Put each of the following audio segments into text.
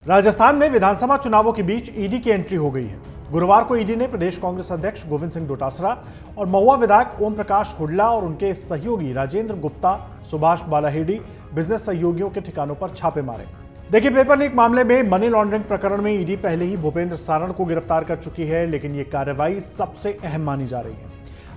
राजस्थान में विधानसभा चुनावों के बीच ईडी की एंट्री हो गई है। गुरुवार को ईडी ने प्रदेश कांग्रेस अध्यक्ष गोविंद सिंह डोटासरा और महुआ विधायक ओम प्रकाश हुड्डा और उनके सहयोगी राजेंद्र गुप्ता, सुभाष बालाहेडी बिजनेस सहयोगियों के ठिकानों पर छापे मारे। देखिए, पेपर लीक मामले में मनी लॉन्ड्रिंग प्रकरण में ईडी पहले ही भूपेंद्र सारण को गिरफ्तार कर चुकी है, लेकिन ये कार्रवाई सबसे अहम मानी जा रही है।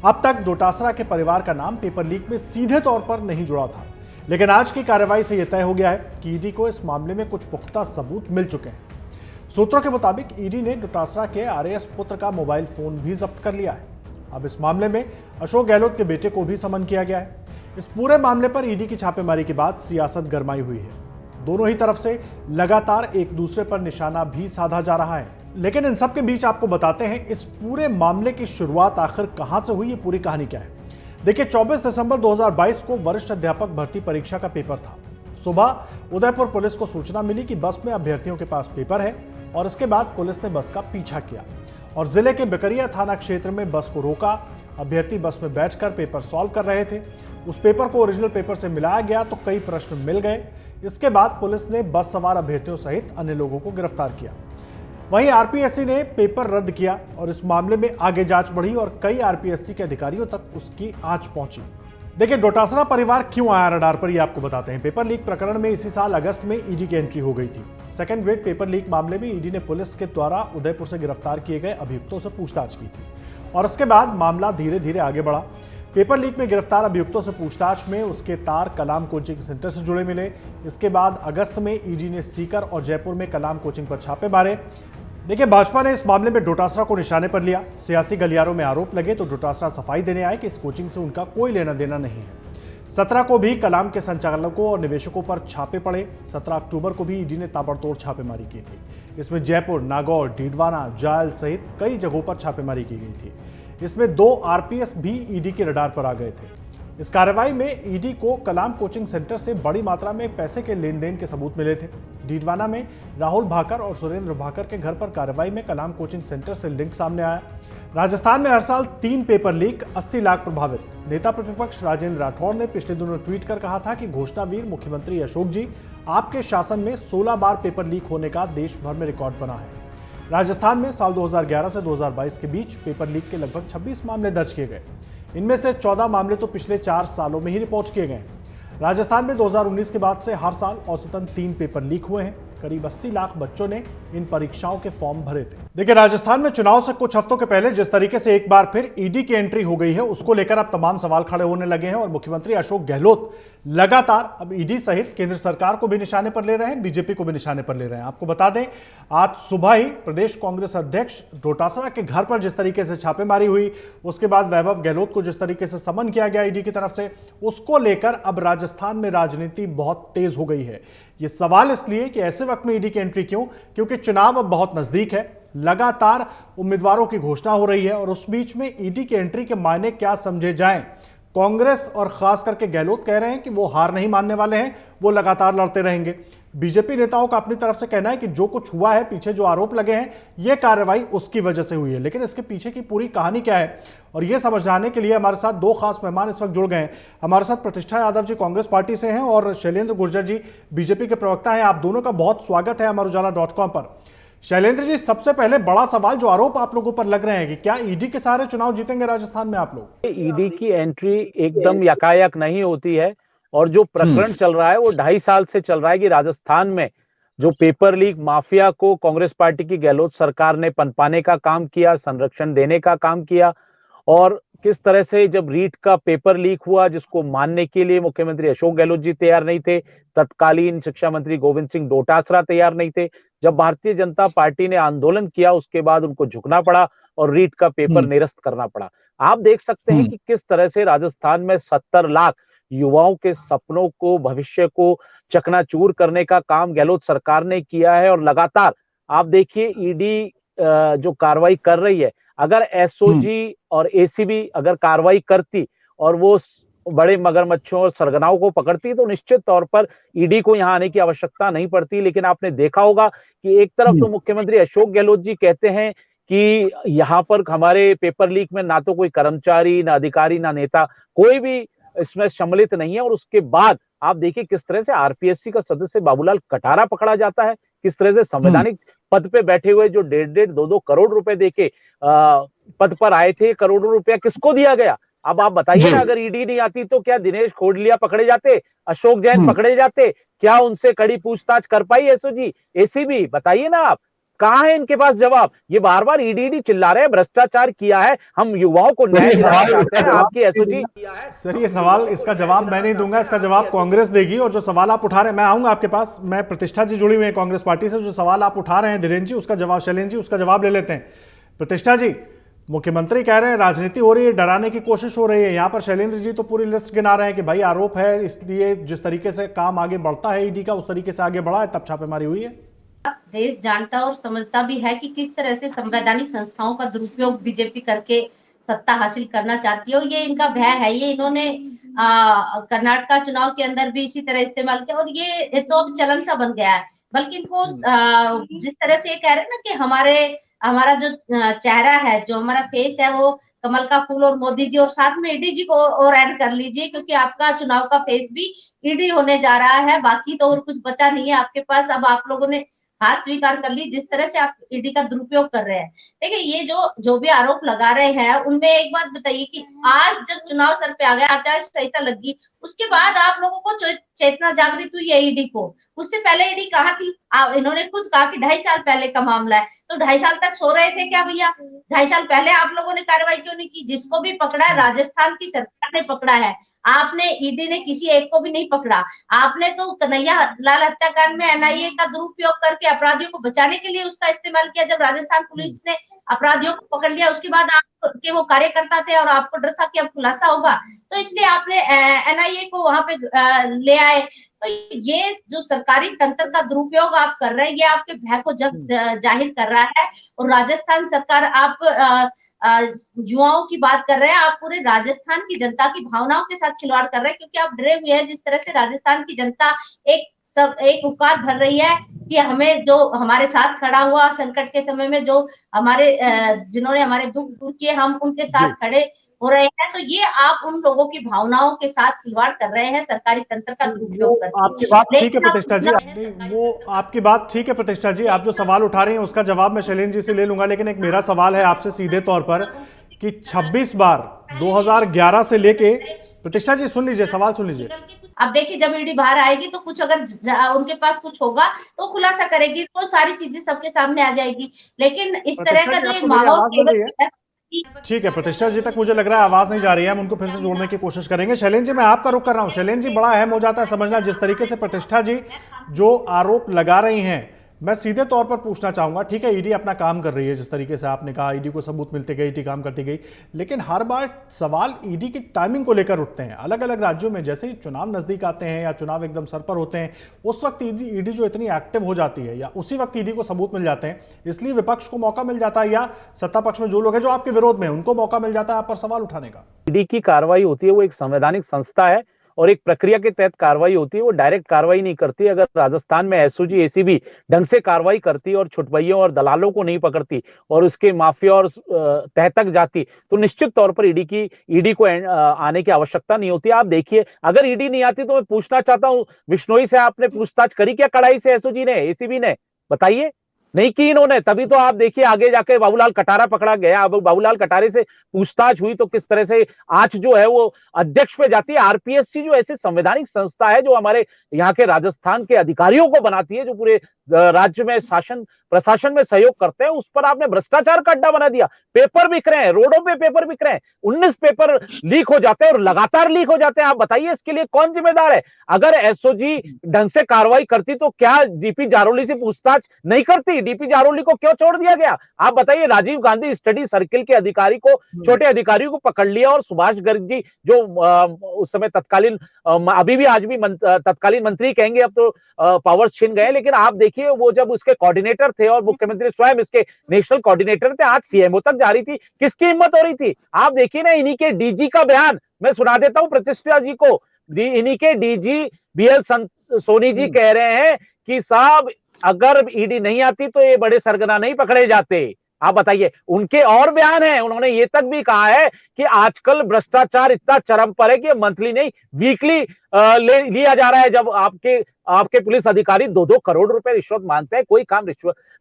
अब तक डोटासरा के परिवार का नाम पेपर लीक में सीधे तौर पर नहीं जुड़ा था, लेकिन आज की कार्रवाई से यह तय हो गया है कि ईडी को इस मामले में कुछ पुख्ता सबूत मिल चुके हैं। सूत्रों के मुताबिक ईडी ने डोटासरा के आरएएस पुत्र का मोबाइल फोन भी जब्त कर लिया है। अब इस मामले में अशोक गहलोत के बेटे को भी समन किया गया है। इस पूरे मामले पर ईडी की छापेमारी के बाद सियासत गरमाई हुई है। दोनों ही तरफ से लगातार एक दूसरे पर निशाना भी साधा जा रहा है। लेकिन इन सब के बीच आपको बताते हैं इस पूरे मामले की शुरुआत आखिर कहां से हुई, ये पूरी कहानी क्या है। देखिए, 24 दिसंबर 2022 को वरिष्ठ अध्यापक भर्ती परीक्षा का पेपर था। सुबह उदयपुर पुलिस को सूचना मिली कि बस में अभ्यर्थियों के पास पेपर है और इसके बाद पुलिस ने बस का पीछा किया और जिले के बिकरिया थाना क्षेत्र में बस को रोका। अभ्यर्थी बस में बैठकर पेपर सॉल्व कर रहे थे। उस पेपर को ओरिजिनल पेपर से मिलाया गया तो कई प्रश्न मिल गए। इसके बाद पुलिस ने बस सवार अभ्यर्थियों सहित अन्य लोगों को गिरफ्तार किया। वहीं आरपीएससी ने पेपर रद्द किया और इस मामले में आगे जांच बढ़ी और कई आरपीएससी के अधिकारियों तक उसकी आंच पहुंची। देखिए, डोटासरा परिवार क्यों आया रडार पर, ये आपको बताते हैं। पेपर लीक प्रकरण में इसी साल अगस्त में ईडी की एंट्री हो गई थी। सेकंड ग्रेड पेपर लीक मामले में ईडी ने पुलिस के द्वारा उदयपुर से गिरफ्तार किए गए अभियुक्तों से पूछताछ की थी और इसके बाद मामला धीरे धीरे आगे बढ़ा। पेपर लीक में गिरफ्तार अभियुक्तों से पूछताछ में उसके तार कलाम कोचिंग सेंटर से जुड़े मिले। इसके बाद अगस्त में ईडी ने सीकर और जयपुर में कलाम कोचिंग पर छापे मारे। देखिए, भाजपा ने इस मामले में डोटासरा को निशाने पर लिया। सियासी गलियारों में आरोप लगे तो डोटासरा सफाई देने आए कि इस कोचिंग से उनका कोई लेना देना नहीं है। 17 को भी कलाम के संचालकों और निवेशकों पर छापे पड़े। 17 अक्टूबर को भी ईडी ने ताबड़तोड़ छापेमारी की थी। इसमें जयपुर, नागौर, डीडवाना, जायल सहित कई जगहों पर छापेमारी की गई थी। इसमें 2 आरपीएस भी ईडी के रडार पर आ गए थे। इस कार्रवाई में ईडी को कलाम कोचिंग सेंटर से बड़ी मात्रा में पैसे के लेन देन के सबूत मिले थे। डीडवाना में राहुल भाकर और सुरेंद्र भाकर के घर पर कार्रवाई में कलाम कोचिंग सेंटर से लिंक सामने आया। राजस्थान में हर साल 3 पेपर लीक, 80 लाख प्रभावित। नेता प्रतिपक्ष राजेंद्र राठौड़ ने पिछले दिनों ट्वीट कर कहा था कि घोषणावीर मुख्यमंत्री अशोक जी, आपके शासन में 16 बार पेपर लीक होने का देश भर में रिकॉर्ड बना है। राजस्थान में साल 2011 से 2022 के बीच पेपर लीक के लगभग 26 मामले दर्ज किए गए। इनमें से 14 मामले तो पिछले 4 सालों में ही रिपोर्ट किए गए। राजस्थान में 2019 के बाद से हर साल औसतन 3 पेपर लीक हुए हैं। करीब 80 लाख बच्चों ने इन परीक्षाओं के फॉर्म भरे थे। देखिए, राजस्थान में चुनाव से कुछ हफ्तों के पहले जिस तरीके से एक बार फिर ईडी की एंट्री हो गई है, उसको लेकर अब तमाम सवाल खड़े होने लगे हैं और मुख्यमंत्री अशोक गहलोत लगातार अब ईडी सहित केंद्र सरकार को भी निशाने पर ले रहे हैं, बीजेपी को भी निशाने पर ले रहे हैं। आपको बता दें, आज सुबह ही प्रदेश कांग्रेस अध्यक्ष डोटासरा के घर पर जिस तरीके से छापेमारी हुई, उसके बाद वैभव गहलोत को जिस तरीके से समन किया गया ईडी की तरफ से, उसको लेकर अब राजस्थान में राजनीति बहुत तेज हो गई है। ये सवाल इसलिए कि ऐसे वक्त में ईडी की एंट्री क्यों, क्योंकि चुनाव अब बहुत नजदीक है। लगातार उम्मीदवारों की घोषणा हो रही है और उस बीच में ईडी की एंट्री के मायने क्या समझे जाएं। कांग्रेस और खास करके गहलोत कह रहे हैं कि वो हार नहीं मानने वाले हैं, वो लगातार लड़ते रहेंगे। बीजेपी नेताओं का अपनी तरफ से कहना है कि जो कुछ हुआ है, पीछे जो आरोप लगे हैं, ये कार्रवाई उसकी वजह से हुई है। लेकिन इसके पीछे की पूरी कहानी क्या है और ये समझाने के लिए हमारे साथ 2 खास मेहमान इस वक्त जुड़ गए हैं। हमारे साथ प्रतिष्ठा यादव जी कांग्रेस पार्टी से हैं और शैलेंद्र गुर्जर जी बीजेपी के प्रवक्ता हैं। आप दोनों का बहुत स्वागत है अमर उजाला.com पर। शैलेंद्र जी, सबसे पहले बड़ा सवाल जो आरोप आप लोगों पर लग रहे हैं कि क्या ईडी के सहारे चुनाव जीतेंगे राजस्थान में आप लोग? ईडी की एंट्री एकदम यकायक नहीं होती है और जो प्रकरण चल रहा है वो 2.5 साल से चल रहा है कि राजस्थान में जो पेपर लीक माफिया को कांग्रेस पार्टी की गहलोत सरकार ने पनपाने का काम किया, संरक्षण देने का काम किया और किस तरह से जब रीट का पेपर लीक हुआ, जिसको मानने के लिए मुख्यमंत्री अशोक गहलोत जी तैयार नहीं थे, तत्कालीन शिक्षा मंत्री गोविंद सिंह डोटासरा तैयार नहीं थे। जब भारतीय जनता पार्टी ने आंदोलन किया, उसके बाद उनको झुकना पड़ा और रीट का पेपर निरस्त करना पड़ा। आप देख सकते हैं कि किस तरह से राजस्थान में 70 लाख युवाओं के सपनों को, भविष्य को चकनाचूर करने का काम गहलोत सरकार ने किया है। और लगातार आप देखिए ईडी जो कार्रवाई कर रही है, अगर एसओजी और एसीबी अगर कार्रवाई करती और वो बड़े मगरमच्छों और सरगनाओं को पकड़ती तो निश्चित तौर पर ईडी को यहाँ आने की आवश्यकता नहीं पड़ती। लेकिन आपने देखा होगा कि एक तरफ तो मुख्यमंत्री अशोक गहलोत जी कहते हैं कि यहाँ पर हमारे पेपर लीक में ना तो कोई कर्मचारी, ना अधिकारी, ना नेता, कोई भी इसमें सम्मिलित नहीं है। और उसके बाद आप देखिए किस तरह से आरपीएससी का सदस्य बाबूलाल कटारा पकड़ा जाता है, किस तरह से संवैधानिक पद पे बैठे हुए जो 1.5-2 करोड़ रुपए देके पद पर आए थे, करोड़ों रुपया किसको दिया गया? अब आप बताइए ना, अगर ईडी नहीं आती तो क्या दिनेश खोडलिया पकड़े जाते, अशोक जैन पकड़े जाते? क्या उनसे कड़ी पूछताछ कर पाई एसओजी, एसीबी? बताइए ना आप, कहाँ है इनके पास जवाब? ये बार बार ईडी चिल्ला रहे हैं भ्रष्टाचार किया है, हम युवाओं को न्याय दिलाना चाहते हैं, आपकी एसओजी। सर ये सवाल, इसका जवाब मैं नहीं दूंगा, इसका जवाब कांग्रेस देगी। और जो सवाल आप उठा रहे हैं, मैं आऊंगा आपके पास, मैं प्रतिष्ठा जी जुड़ी हुई है कांग्रेस पार्टी से, जो सवाल आप उठा रहे हैं धीरेन्द्र जी, उसका जवाब शैलेंद्र जी, उसका जवाब ले लेते हैं। प्रतिष्ठा जी, मुख्यमंत्री कह रहे हैं राजनीति हो रही है, डराने की कोशिश हो रही है। यहाँ पर शैलेंद्र जी तो पूरी लिस्ट गिना रहे हैं कि भाई आरोप है, इसलिए जिस तरीके से काम आगे बढ़ता है ईडी का, उस तरीके से आगे बढ़ा है, तब छापेमारी हुई है। देश जानता और समझता भी है कि किस तरह से संवैधानिक संस्थाओं का दुरुपयोग बीजेपी करके सत्ता हासिल करना चाहती है, और ये इनका भय है। ये इन्होंने कर्नाटक चुनाव के अंदर भी इसी तरह इस्तेमाल किया, और ये तो अब चलन सा बन गया है। बल्कि इनको जिस तरह से ये कह रहे हैं ना कि हमारा जो चेहरा है, जो हमारा फेस है, वो कमल का फूल और मोदी जी, और साथ में ईडी जी को और ऐड कर लीजिए, क्योंकि आपका चुनाव का फेस भी ईडी होने जा रहा है। बाकी तो और कुछ बचा नहीं है आपके पास। अब आप लोगों ने हार स्वीकार कर ली जिस तरह से आप ईडी का दुरुपयोग कर रहे हैं। देखिए, ये जो भी आरोप लगा रहे हैं, उनमें एक बात बताइए कि आज जब चुनाव सर पे आ गया, आचार संहिता लगी, उसके बाद आप लोगों को चेतना जागृत हुई है ईडी को। उससे पहले ईडी कहाँ थी? इन्होंने खुद कहा कि 2.5 साल पहले का मामला है, तो 2.5 साल तक सो रहे थे क्या भैया? 2.5 साल पहले आप लोगों ने कार्रवाई क्यों नहीं की? जिसको भी पकड़ा है, राजस्थान की सरकार ने पकड़ा है, आपने, ईडी ने किसी एक को भी नहीं पकड़ा। आपने तो कन्हैया लाल हत्याकांड में एनआईए का दुरुपयोग करके अपराधियों को बचाने के लिए उसका इस्तेमाल किया। जब राजस्थान पुलिस ने अपराधियों को पकड़ लिया, उसके बाद आपके वो कार्यकर्ता थे और आपको डर था कि अब खुलासा होगा, तो इसलिए आपने एनआईए को वहां पे ले आए। तो ये जो सरकारी तंत्र का दुरुपयोग आप कर रहे हैं, ये आपके भय को जाहिर कर रहा है। और राजस्थान सरकार, आप युवाओं की बात कर रहे हैं, आप पूरे राजस्थान की जनता की भावनाओं के साथ खिलवाड़ कर रहे हैं, क्योंकि आप डरे हुए हैं। जिस तरह से राजस्थान की जनता एक उपकार भर रही है कि हमें, जो हमारे साथ खड़ा हुआ संकट के समय में, जो जिन्होंने हमारे दुख दूर किए, हम उनके साथ खड़े हो रहे हैं। तो ये आप उन लोगों की भावनाओं के साथ खिलवाड़ कर रहे हैं सरकारी तंत्र का दुरुपयोग करके। आपकी बात ठीक है प्रतिष्ठा जी, वो आपकी बात ठीक है प्रतिष्ठा जी, आप जो सवाल उठा रही हैं उसका जवाब मैं शैलेंद्र जी से ले लूंगा। लेकिन एक मेरा सवाल है आपसे सीधे तौर पर कि 26 बार 2011 से लेके, प्रतिष्ठा जी सुन लीजिए, सवाल सुन लीजिए। अब देखिए, जब ईडी बाहर आएगी तो कुछ अगर उनके पास कुछ होगा तो खुलासा करेगी, तो सारी चीजें सबके सामने आ जाएगी। लेकिन इस तरह का जो माहौल, ठीक है प्रतिष्ठा जी तक मुझे लग रहा है आवाज नहीं जा रही है, हम उनको फिर से जोड़ने की कोशिश करेंगे। शैलेंद्र जी, मैं आपका रुख कर रहा हूं। शैलेंद्र जी, बड़ा अहम हो जाता है समझना, जिस तरीके से प्रतिष्ठा जी जो आरोप लगा रही हैं, मैं सीधे तौर पर पूछना चाहूंगा, ठीक है ईडी अपना काम कर रही है, जिस तरीके से आपने कहा ईडी को सबूत मिलते गए, ईडी काम करती गई, लेकिन हर बार सवाल ईडी की टाइमिंग को लेकर उठते हैं। अलग अलग राज्यों में जैसे ही चुनाव नजदीक आते हैं या चुनाव एकदम सर पर होते हैं, उस वक्त ईडी जो इतनी एक्टिव हो जाती है, या उसी वक्त ईडी को सबूत मिल जाते हैं, इसलिए विपक्ष को मौका मिल जाता है, या सत्ता पक्ष में जो लोग हैं जो आपके विरोध में, उनको मौका मिल जाता है आप पर सवाल उठाने का। ईडी की कार्रवाई होती है, वो एक संवैधानिक संस्था है और एक प्रक्रिया के तहत कार्रवाई होती है, वो डायरेक्ट कार्रवाई नहीं करती। अगर राजस्थान में एसओजी, एसीबी ढंग से कार्रवाई करती और छुटभइयों और दलालों को नहीं पकड़ती और उसके माफिया और तह तक जाती, तो निश्चित तौर पर ईडी को आने की आवश्यकता नहीं होती। आप देखिए, अगर ईडी नहीं आती तो मैं पूछना चाहता हूं, बिश्नोई से आपने पूछताछ करी क्या कड़ाई से? एसओजी ने, एसीबी ने? बताइए, नहीं की इन्होंने। तभी तो आप देखिए आगे जाके बाबूलाल कटारा पकड़ा गया। अब बाबूलाल कटारे से पूछताछ हुई तो किस तरह से आंच जो है वो अध्यक्ष पे जाती है। आरपीएससी जो ऐसी संवैधानिक संस्था है जो हमारे यहाँ के राजस्थान के अधिकारियों को बनाती है, जो पूरे राज्य में शासन प्रशासन में सहयोग करते हैं, उस पर आपने भ्रष्टाचार का अड्डा बना दिया। पेपर बिक रहे हैं, रोडों पे पेपर बिक रहे हैं, 19 पेपर लीक हो जाते हैं और लगातार लीक हो जाते हैं। आप बताइए इसके लिए कौन जिम्मेदार है? अगर एसओजी ढंग से कार्रवाई करती तो क्या डीपी जारोली से पूछताछ नहीं करती? डीपी जारोली को क्यों छोड़ दिया गया? आप बताइए। राजीव गांधी स्टडी सर्किल के अधिकारी को, छोटे अधिकारियों को पकड़ लिया, और सुभाष गर्ग जी जो उस समय तत्कालीन, अभी भी आज भी तत्कालीन मंत्री कहेंगे, अब तो पावर्स छीन गए, लेकिन आप देखिए वो जब उसके कोऑर्डिनेटर थे और मुख्यमंत्री स्वयं इसके नेशनल कोऑर्डिनेटर थे, आज सीएमओ तक जा रही थी, किसकी हिम्मत हो रही थी? आप देखिए ना, इन्हीं के डीजी का बयान मैं सुना देता हूं प्रतिष्ठा जी को। इन्हीं के डीजी बीएल सोनी जी कह रहे हैं कि साहब, अगर ईडी नहीं आती तो ये बड़े सरगना नहीं पकड़े जाते। आप बताइए। उनके और बयान है, उन्होंने ये तक भी कहा है कि आजकल भ्रष्टाचार इतना चरम पर है कि मंथली नहीं वीकली लिया जा रहा है। जब आपके पुलिस अधिकारी 2-2 करोड़ रुपए रिश्वत मांगते हैं, कोई काम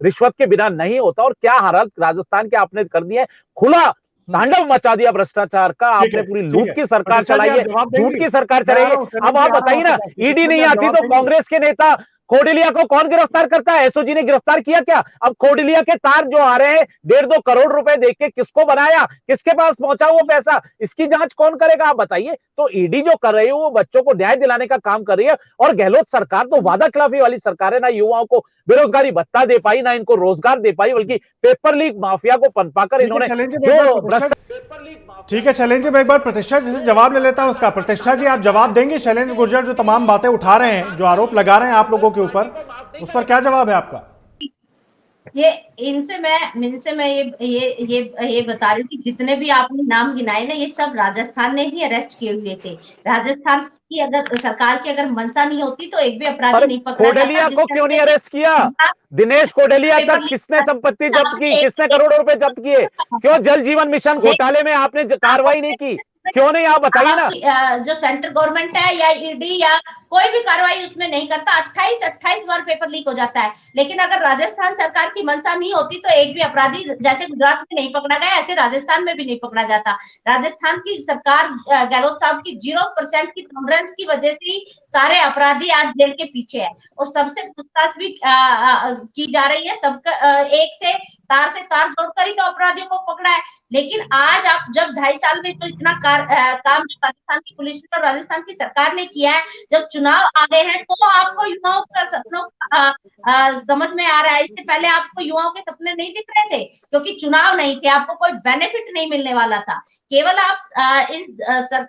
रिश्वत के बिना नहीं होता। और क्या हालत राजस्थान के आपने कर दी है, खुला तांडव मचा दिया भ्रष्टाचार का आपने, पूरी लूट की सरकार चलाई है, झूठ की सरकार चलेगी। अब आप बताइए ना, ईडी नहीं आती तो कांग्रेस के नेता कोडिलिया को कौन गिरफ्तार करता है? एसओजी ने गिरफ्तार किया क्या? अब कोडिलिया के तार जो आ रहे हैं 1.5-2 करोड़ रुपए देख के, किसको बनाया, किसके पास पहुंचा वो पैसा, इसकी जांच कौन करेगा? आप बताइए। तो ईडी जो कर रही है वो बच्चों को न्याय दिलाने का काम कर रही है। और गहलोत सरकार तो वादा खिलाफी वाली सरकार है, ना युवाओं को बेरोजगारी भत्ता दे पाई, ना इनको रोजगार दे पाई, बल्कि पेपर लीक माफिया को पनपाकर इन्होंने ठीक है शैलेंद्र जी, मैं एक बार प्रतिष्ठा जी से जवाब ले लेता हूं उसका। प्रतिष्ठा जी, आप जवाब देंगे शैलेंद्र गुर्जर जो तमाम बातें उठा रहे हैं, जो आरोप लगा रहे हैं आप लोगों के ऊपर, उस पर क्या जवाब है आपका? ये इनसे मैं ये बता रही हूँ कि जितने भी आपने नाम गिनाए ना, ये सब राजस्थान ने ही अरेस्ट किए हुए थे। राजस्थान की अगर सरकार की अगर मंशा नहीं होती तो एक भी अपराधी नहीं पकड़ा जाता। कोडिलिया को क्यों नहीं अरेस्ट किया? दिनेश कोडिलिया तक किसने संपत्ति जब्त की, किसने करोड़ों रुपए जब्त किए? क्यों जल जीवन मिशन घोटाले में आपने कार्रवाई नहीं की? क्यों नहीं, आप बताइए ना। जो सेंट्रल गवर्नमेंट है या ईडी या कोई भी कार्रवाई उसमें नहीं करता। 28 बार पेपर लीक हो जाता है। लेकिन अगर राजस्थान सरकार की मंशा नहीं होती तो एक भी अपराधी जैसे गुजरात में नहीं पकड़ा गया, ऐसे राजस्थान में भी नहीं पकड़ा जाता। राजस्थान की सरकार गहलोत साहब की 0% की टॉलरेंस की वजह से ही सारे अपराधी आज जेल के पीछे है। और सबसे पूछताछ भी की जा रही है। सबका एक से तार जोड़कर ही तो अपराधियों को पकड़ा है। लेकिन आज आप जब 2.5 साल में तो इतना काम जो राजस्थान की पुलिस और राजस्थान की सरकार ने किया है, जब चुनाव आ गए हैं तो आपको युवाओं का सपनों समझ में आ रहा है। इससे पहले आपको युवाओं के सपने नहीं दिख रहे थे क्योंकि चुनाव नहीं थे, आपको कोई बेनिफिट नहीं मिलने वाला था। केवल आप इन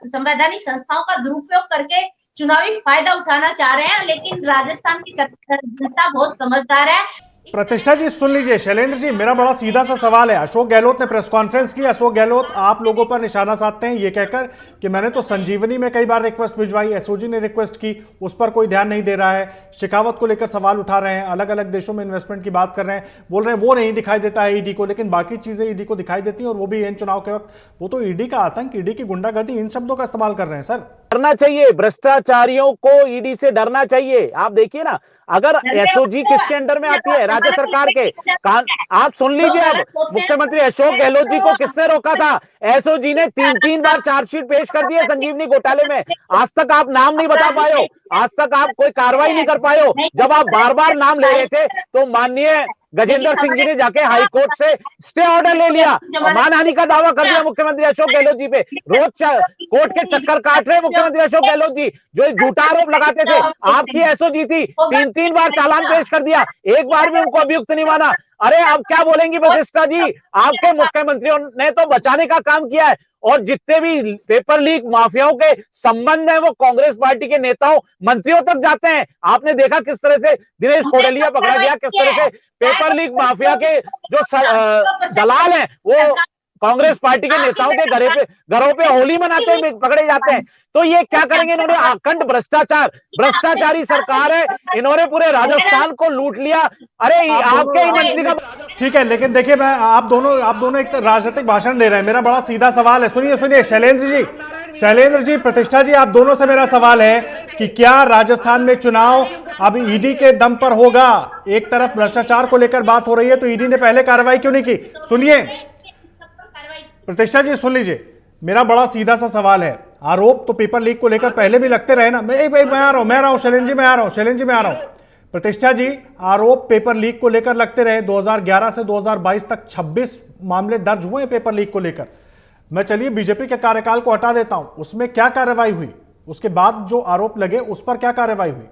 संवैधानिक संस्थाओं का दुरुपयोग करके चुनावी फायदा उठाना चाह रहे हैं। लेकिन राजस्थान की जनता बहुत समझदार है। प्रतिष्ठा जी सुन लीजिए, शैलेंद्र जी मेरा बड़ा सीधा सा सवाल है। अशोक गहलोत ने प्रेस कॉन्फ्रेंस की, अशोक गहलोत आप लोगों पर निशाना साधते हैं ये कहकर कि मैंने तो संजीवनी में कई बार रिक्वेस्ट भिजवाई, एसओजी ने रिक्वेस्ट की, उस पर कोई ध्यान नहीं दे रहा है। शिकावत को लेकर सवाल उठा रहे हैं, अलग अलग देशों में इन्वेस्टमेंट की बात कर रहे हैं, बोल रहे हैं वो नहीं दिखाई देता है ईडी को, लेकिन बाकी चीजें ईडी को दिखाई देती हैं और वो भी इन चुनाव के वक्त। वो तो ईडी का आतंक, ईडी की गुंडागर्दी, इन शब्दों का इस्तेमाल कर रहे हैं। सर डरना चाहिए, भ्रष्टाचारियों को ईडी से डरना चाहिए। आप देखिए ना, अगर एसओजी किसके अंडर में आती है? राज्य सरकार के। आप सुन लीजिए, अब मुख्यमंत्री अशोक गहलोत जी को किसने रोका था? एसओजी ने 3 बार चार्जशीट पेश कर दी है संजीवनी घोटाले में। आज तक आप नाम नहीं बता पाए हो, आज तक आप कोई कार्रवाई नहीं कर पाए हो। जब आप बार बार नाम ले रहे थे तो माननीय गजेंद्र सिंह जी ने जाके हाई कोर्ट से स्टे ऑर्डर ले लिया, मानहानि का दावा कर दिया मुख्यमंत्री अशोक गहलोत जी पे। रोज कोर्ट के चक्कर काट रहे मुख्यमंत्री अशोक गहलोत जी, जो झूठा आरोप लगाते थे। आपकी एसओजी थी, 3 बार चालान पेश कर दिया, एक बार भी उनको अभियुक्त नहीं माना। अरे अब क्या बोलेंगी प्रतिष्ठा जी? आपके मुख्यमंत्रियों ने तो बचाने का काम किया है। और जितने भी पेपर लीक माफियाओं के संबंध है वो कांग्रेस पार्टी के नेताओं मंत्रियों तक जाते हैं। आपने देखा किस तरह से दिनेश कोडिलिया पकड़ा गया, किस तरह से पेपर लीक माफिया के जो दलाल हैं वो कांग्रेस पार्टी के नेताओं के घरों पे होली मनाते हुए पकड़े जाते हैं। तो ये क्या करेंगे? इन्होंने अखंड भ्रष्टाचारी सरकार है, इन्होंने पूरे राजस्थान को लूट लिया। अरे आपके ही मंत्री का ठीक है, लेकिन देखिए मैं आप दोनों एक राजनीतिक भाषण दे रहे हैं। मेरा बड़ा सीधा सवाल है, सुनिए शैलेंद्र जी, प्रतिष्ठा जी, आप दोनों से मेरा सवाल है कि क्या राजस्थान में चुनाव अब ईडी के दम पर होगा? एक तरफ भ्रष्टाचार को लेकर बात हो रही है तो ईडी ने पहले कार्रवाई क्यों नहीं की? सुनिए प्रतिष्ठा जी, सुन लीजिए, मेरा बड़ा सीधा सा सवाल है। आरोप तो पेपर लीक को लेकर पहले भी लगते रहे ना। मैं आ रहा हूं शैलेंद्र जी, मैं आ रहा हूं। प्रतिष्ठा जी, आरोप पेपर लीक को लेकर लगते रहे। 2011 से 2022 तक 26 मामले दर्ज हुए पेपर लीक को लेकर। मैं चलिए बीजेपी के कार्यकाल को हटा देता हूं, उसमें क्या कार्रवाई हुई? उसके बाद जो आरोप लगे उस पर क्या कार्रवाई हुई?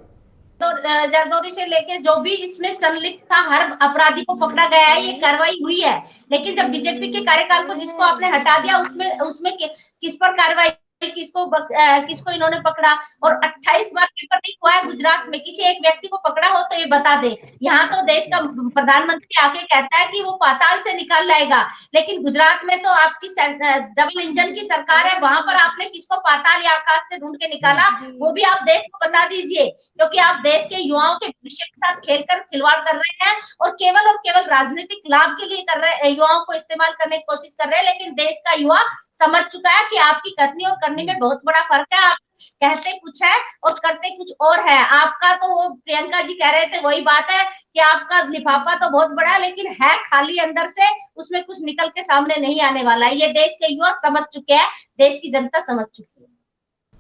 तो जरदौरी से लेके जो भी इसमें संलिप्त था हर अपराधी को पकड़ा गया है, ये कार्रवाई हुई है। लेकिन जब बीजेपी के कार्यकाल को जिसको आपने हटा दिया उसमें किस पर कार्रवाई, किसको इन्होंने पकड़ा? और 28 बार पेपर लीक हुआ है गुजरात में, किसी एक व्यक्ति को पकड़ा हो तो ये बता दे। यहाँ तो देश का प्रधानमंत्री आके कहता है कि वो पाताल से निकाल लाएगा, लेकिन गुजरात में तो आपकी डबल इंजन की सरकार है, वहां पर आपने किसको पाताल या आकाश से ढूंढ के निकाला वो भी आप देश को बता दीजिए। क्योंकि आप देश के युवाओं के भविष्य के साथ खेलकर खिलवाड़ कर रहे हैं और केवल केवल राजनीतिक लाभ के लिए कर रहे, युवाओं को इस्तेमाल करने की कोशिश कर रहे हैं, लेकिन देश का युवा समझ चुका है कि आपकी कथनी और करनी में बहुत बड़ा फर्क है। आप कहते कुछ है और करते कुछ और है। आपका तो वो प्रियंका जी कह रहे थे वही बात है कि आपका लिफाफा तो बहुत बड़ा है, लेकिन है खाली अंदर से, उसमें कुछ निकल के सामने नहीं आने वाला है। ये देश के युवा समझ चुके हैं, देश की जनता समझ चुकी है।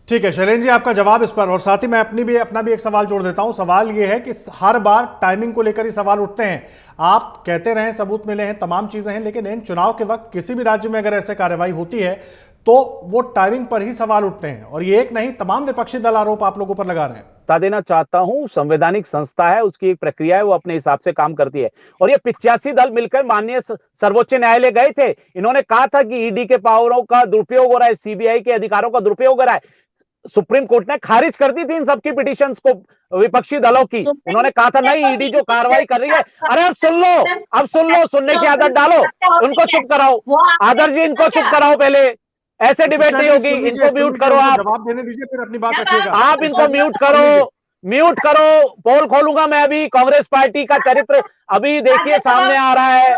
ठीक है शैलेंद्र जी, आपका जवाब इस पर, और साथ ही मैं अपना भी एक सवाल जोड़ देता हूं। सवाल ये है कि हर बार टाइमिंग को लेकर ही सवाल उठते हैं। आप कहते रहे, सबूत मिले हैं, तमाम चीजें हैं, लेकिन इन चुनाव के वक्त किसी भी राज्य में अगर ऐसे कार्रवाई होती है तो वो टाइमिंग पर ही सवाल उठते हैं, और ये एक नहीं, तमाम विपक्षी दल आरोप आप लोगों पर लगा रहे हैं। बता देना चाहता हूं, संवैधानिक संस्था है, उसकी एक प्रक्रिया है, वो अपने हिसाब से काम करती है। और ये 85 दल मिलकर माननीय सर्वोच्च न्यायालय गए थे। इन्होंने कहा था कि ईडी के पावरों का दुरुपयोग हो रहा है, सीबीआई के अधिकारों का दुरुपयोग हो रहा है। सुप्रीम कोर्ट ने खारिज कर दी थी इन सबकी पिटीशंस को, विपक्षी दलों की। उन्होंने कहा था नहीं, ईडी जो कार्रवाई कर रही है, अरे अब सुन लो, सुनने की आदत डालो, उनको चुप कराओ। आदर्श जी, इनको चुप कराओ पहले, ऐसे डिबेट नहीं होगी। इनको म्यूट करो, आप जवाब देने दीजिए, फिर अपनी बात रखिएगा। आप इनको म्यूट करो। पोल खोलूंगा मैं अभी। कांग्रेस पार्टी का चरित्र अभी देखिए सामने आ रहा है।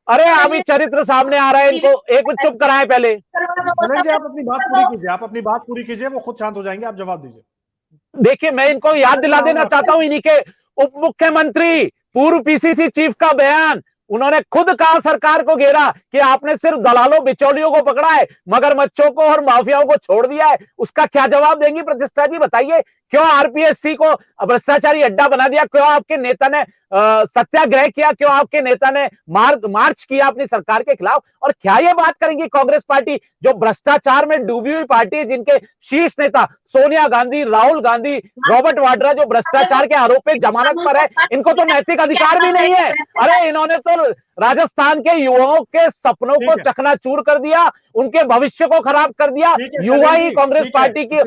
अरे अभी चरित्र सामने आ रहा है, इनको एक मिनट चुप कराएं पहले। जी, आप अपनी बात पूरी कीजिए, वो खुद शांत हो जाएंगे, आप जवाब दीजिए। देखिए, मैं इनको याद दिला देना चाहता हूं, इन्हीं के उप मुख्यमंत्री, पूर्व पीसीसी चीफ का बयान। उन्होंने खुद कहा, सरकार को घेरा कि आपने सिर्फ दलालों बिचौलियों को पकड़ा है, मगरमच्छों को और माफियाओं को छोड़ दिया है। उसका क्या जवाब देंगी प्रतिष्ठा जी, बताइए। क्यों आरपीएससी को भ्रष्टाचारी अड्डा बना दिया? क्यों आपके नेता ने सत्याग्रह किया? क्यों आपके नेता ने मार्च किया अपनी सरकार के खिलाफ? और क्या ये बात करेंगी कांग्रेस पार्टी, जो भ्रष्टाचार में डूबी हुई पार्टी है, जिनके शीर्ष नेता सोनिया गांधी, राहुल गांधी, रॉबर्ट वाड्रा जो भ्रष्टाचार के आरोप में जमानत पर है, इनको तो नैतिक अधिकार भी नहीं है। अरे इन्होंने तो राजस्थान के युवाओं के सपनों को चकनाचूर कर दिया, उनके भविष्य को खराब कर दिया। युवा ही कांग्रेस पार्टी की।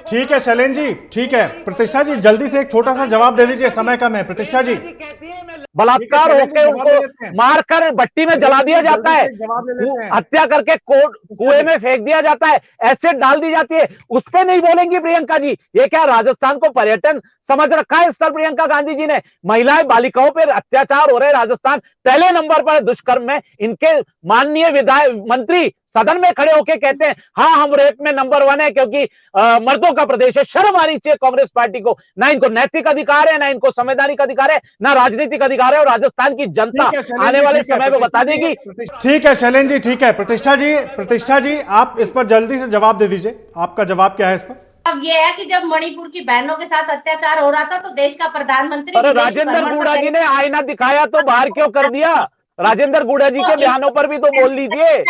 ठीक है शैलेंद्र जी, ठीक है। प्रतिष्ठा जी, जल्दी से एक छोटा सा जवाब दे दीजिए, समय कम है। प्रतिष्ठा जी, बलात्कार होकर उनको मारकर भट्टी में जला दिया जाता है, हत्या करके कुएं में फेंक दिया जाता है, एसिड डाल दी जाती है, उस पर नहीं बोलेंगी प्रियंका जी? ये क्या राजस्थान को पर्यटन समझ रखा है इस तरह प्रियंका गांधी जी ने? महिलाएं, बालिकाओं पर अत्याचार हो रहे, राजस्थान पहले नंबर पर दुष्कर्म में। इनके माननीय विधायक मंत्री सदन में खड़े होकर कहते हैं हाँ हम रेप में नंबर 1 है, क्योंकि मर्दों का प्रदेश है। शर्म आनी चाहिए कांग्रेस पार्टी को। ना इनको नैतिक अधिकार है, ना इनको संवैधानिक अधिकार है, ना राजनीतिक अधिकार है, और राजस्थान की जनता आने वाले समय में बता देगी। ठीक है शैलेंद्र जी, ठीक है। प्रतिष्ठा जी, आप इस पर जल्दी से जवाब दे दीजिए, आपका जवाब क्या है इस पर? अब ये है कि जब मणिपुर की बहनों के साथ अत्याचार हो रहा था तो देश का प्रधानमंत्री, अरे राजेंद्र गुड़ा जी ने आईना दिखाया तो बाहर क्यों कर दिया? राजेंद्र गुड़ा जी के बयानों पर भी तो बोल लीजिए।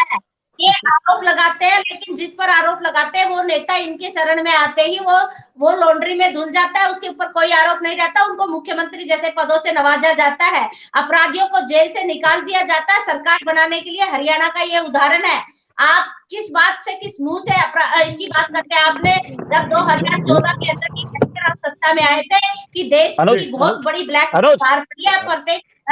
ये आरोप लगाते हैं, लेकिन जिस पर आरोप लगाते हैं वो नेता इनके शरण में आते ही वो लॉन्ड्री में धुल जाता है, उसके ऊपर कोई आरोप नहीं रहता, उनको मुख्यमंत्री जैसे पदों से नवाजा जाता है, अपराधियों को जेल से निकाल दिया जाता है सरकार बनाने के लिए। हरियाणा का ये उदाहरण है। आप किस बात से, किस मुंह से इसकी बात करते हैं? आपने जब 2014 के अंदर की सत्ता में आए थे कि देश की बहुत बड़ी ब्लैक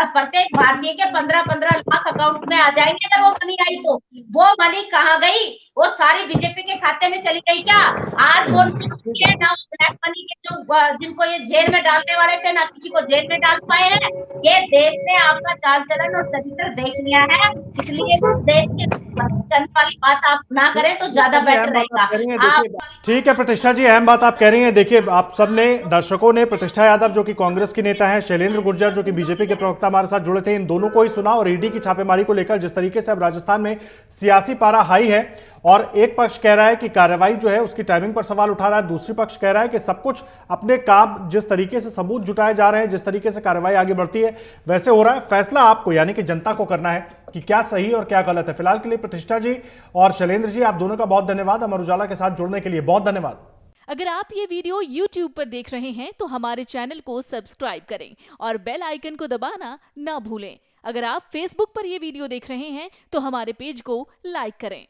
प्रत्येक भारतीय के 15-15 लाख अकाउंट में आ जाएंगे अगर वो मनी आई तो। वो मनी कहाँ गई? वो सारी बीजेपी के खाते में चली गई क्या? आज वो ना ब्लैक मनी के जो जिनको ये जेल में डालने वाले थे, ना किसी को जेल में डाल पाए हैं। ये देश ने आपका चाल चलन और चरित्र देख लिया है, इसलिए देश के वाली बात आप ना करें तो ज्यादा बेटर रहेगा। ठीक है प्रतिष्ठा जी, अहम बात आप कह रही हैं। देखिए, आप सबने, दर्शकों ने प्रतिष्ठा यादव जो कि कांग्रेस की नेता है, शैलेंद्र गुर्जर जो कि बीजेपी के प्रवक्ता हमारे साथ जुड़े थे, इन दोनों को ही सुना। और ईडी की छापेमारी को लेकर जिस तरीके से अब राजस्थान में सियासी पारा हाई है, और एक पक्ष कह रहा है कि कार्रवाई जो है उसकी टाइमिंग पर सवाल उठा रहा है, दूसरी पक्ष कह रहा है कि सब कुछ अपने काम, जिस तरीके से सबूत जुटाए जा रहे हैं, जिस तरीके से कार्रवाई आगे बढ़ती है वैसे हो रहा है। फैसला आपको, यानी कि जनता को करना है कि क्या सही और क्या गलत है। फिलहाल के लिए प्रतिष्ठा जी और शैलेंद्र जी, आप दोनों का बहुत धन्यवाद अमर उजाला के साथ जुड़ने के लिए। बहुत धन्यवाद। अगर आप ये वीडियो YouTube पर देख रहे हैं तो हमारे चैनल को सब्सक्राइब करें और बेल आइकन को दबाना ना भूलें। अगर आप Facebook पर ये वीडियो देख रहे हैं तो हमारे पेज को लाइक करें।